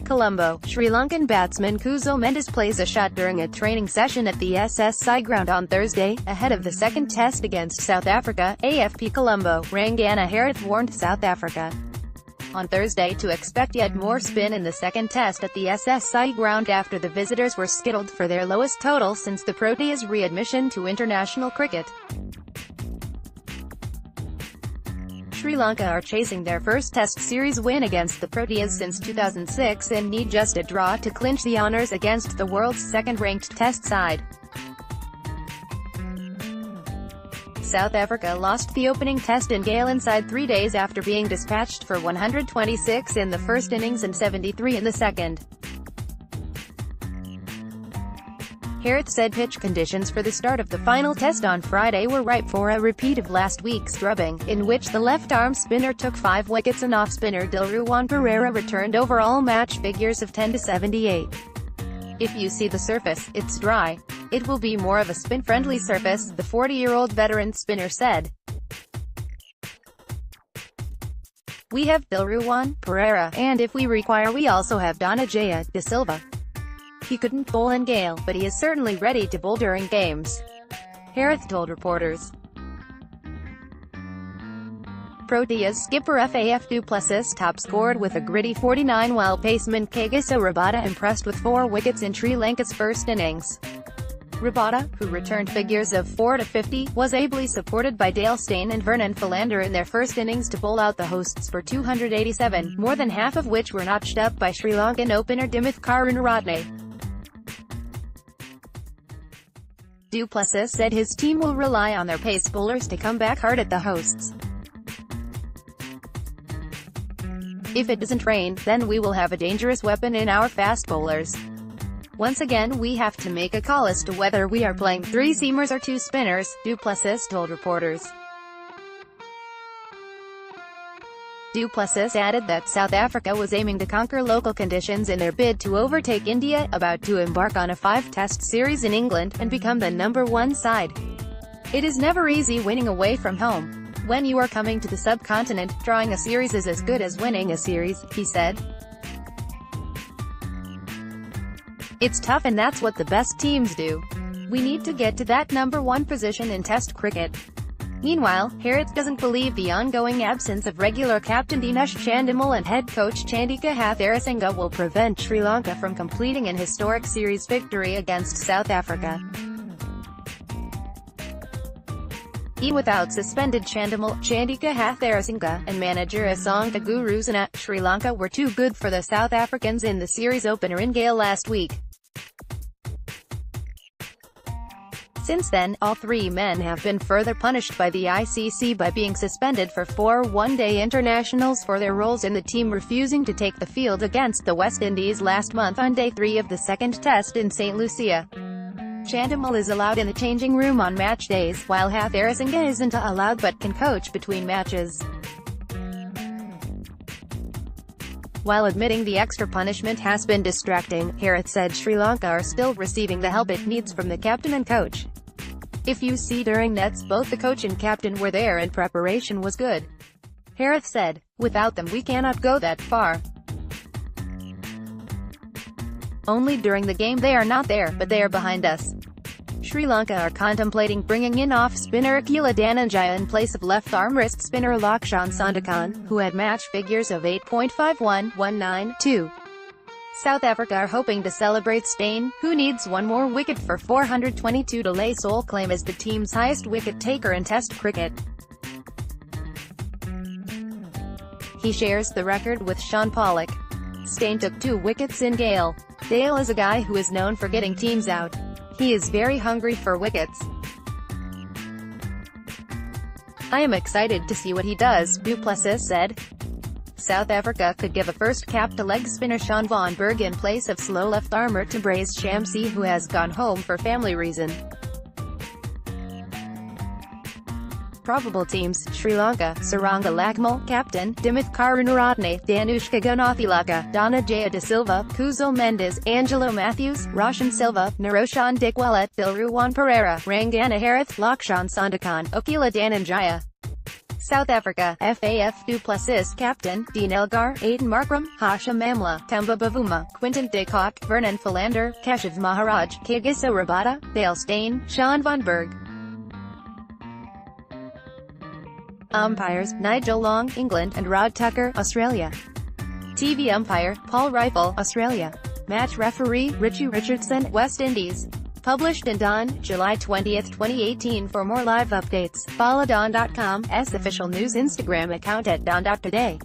Colombo, Sri Lankan batsman Kusal Mendis plays a shot during a training session at the SSC Ground on Thursday, ahead of the second test against South Africa. AFP Colombo, Rangana Herath warned South Africa on Thursday to expect yet more spin in the second test at the SSC Ground after the visitors were skittled for their lowest total since the Proteas' readmission to international cricket. Sri Lanka are chasing their first Test series win against the Proteas since 2006 and need just a draw to clinch the honours against the world's second-ranked Test side. South Africa lost the opening Test in Gale inside 3 days after being dispatched for 126 in the first innings and 73 in the second. Herath said pitch conditions for the start of the final test on Friday were ripe for a repeat of last week's drubbing, in which the left-arm spinner took 5 wickets and off-spinner Dilruwan Perera returned overall match figures of 10-78. If you see the surface, it's dry. It will be more of a spin-friendly surface, the 40-year-old veteran spinner said. We have Dilruwan Perera, and if we require we also have Dhananjaya De Silva. He couldn't bowl in Gale, but he is certainly ready to bowl during games, Herath told reporters. Proteas skipper FAF du Plessis top-scored with a gritty 49 while paceman Kagiso Rabada impressed with 4 wickets in Sri Lanka's first innings. Rabada, who returned figures of 4-50, was ably supported by Dale Steyn and Vernon Philander in their first innings to bowl out the hosts for 287, more than half of which were notched up by Sri Lankan opener Dimuth Karunaratne. Du Plessis said his team will rely on their pace bowlers to come back hard at the hosts. If it doesn't rain, then we will have a dangerous weapon in our fast bowlers. Once again we have to make a call as to whether we are playing 3 seamers or 2 spinners, Du Plessis told reporters. Du Plessis added that South Africa was aiming to conquer local conditions in their bid to overtake India, about to embark on a 5-test series in England, and become the #1 side. It is never easy winning away from home. When you are coming to the subcontinent, drawing a series is as good as winning a series, he said. It's tough and that's what the best teams do. We need to get to that #1 position in Test cricket. Meanwhile, Herath doesn't believe the ongoing absence of regular captain Dinesh Chandimal and head coach Chandika Hatharasinga will prevent Sri Lanka from completing an historic series victory against South Africa. Even without suspended Chandimal, Chandika Hatharasinga, and manager Asanga Gurusana, Sri Lanka were too good for the South Africans in the series opener in Gale last week. Since then, all 3 men have been further punished by the ICC by being suspended for 4 one-day internationals for their roles in the team refusing to take the field against the West Indies last month on Day 3 of the second test in St. Lucia. Chandimal is allowed in the changing room on match days, while Hatharasinga isn't allowed but can coach between matches. While admitting the extra punishment has been distracting, Herath said Sri Lanka are still receiving the help it needs from the captain and coach. If you see during nets, both the coach and captain were there and preparation was good, Herath said. Without them we cannot go that far. Only during the game they are not there, but they are behind us. Sri Lanka are contemplating bringing in off-spinner Akila Dhananjaya in place of left-arm wrist spinner Lakshan Sandakan, who had match figures of 8.51-19-2. South Africa are hoping to celebrate Steyn, who needs 1 more wicket for 422 to lay sole claim as the team's highest wicket-taker in Test cricket. He shares the record with Sean Pollock. Steyn took 2 wickets in Gale. Dale is a guy who is known for getting teams out. He is very hungry for wickets. I am excited to see what he does, Du Plessis said. South Africa could give a first cap to leg spinner Sean Van Berg in place of slow left-armer Tabraiz Shamsi, who has gone home for family reason. Probable teams: Sri Lanka, Saranga Lakmal, captain, Dimuth Karunaratne, Danushka Gunathilaka, Dhananjaya De Silva, Kusal Mendis, Angelo Matthews, Roshan Silva, Naroshan Dickwella, Dilruwan Perera, Rangana Herath, Lakshan Sandakan, Akila Dhananjaya. South Africa, FAF du Plessis, Captain, Dean Elgar, Aiden Markram, Hashim Amla, Temba Bavuma, Quinton de Kock, Vernon Philander, Keshav Maharaj, Kagiso Rabada, Dale Steyn, Sean Von Berg. Umpires, Nigel Long, England, and Rod Tucker, Australia. TV umpire, Paul Rifle, Australia. Match referee, Richie Richardson, West Indies. Published in Don, July 20, 2018. For more live updates, follow Don.com's official news Instagram account at Don.today.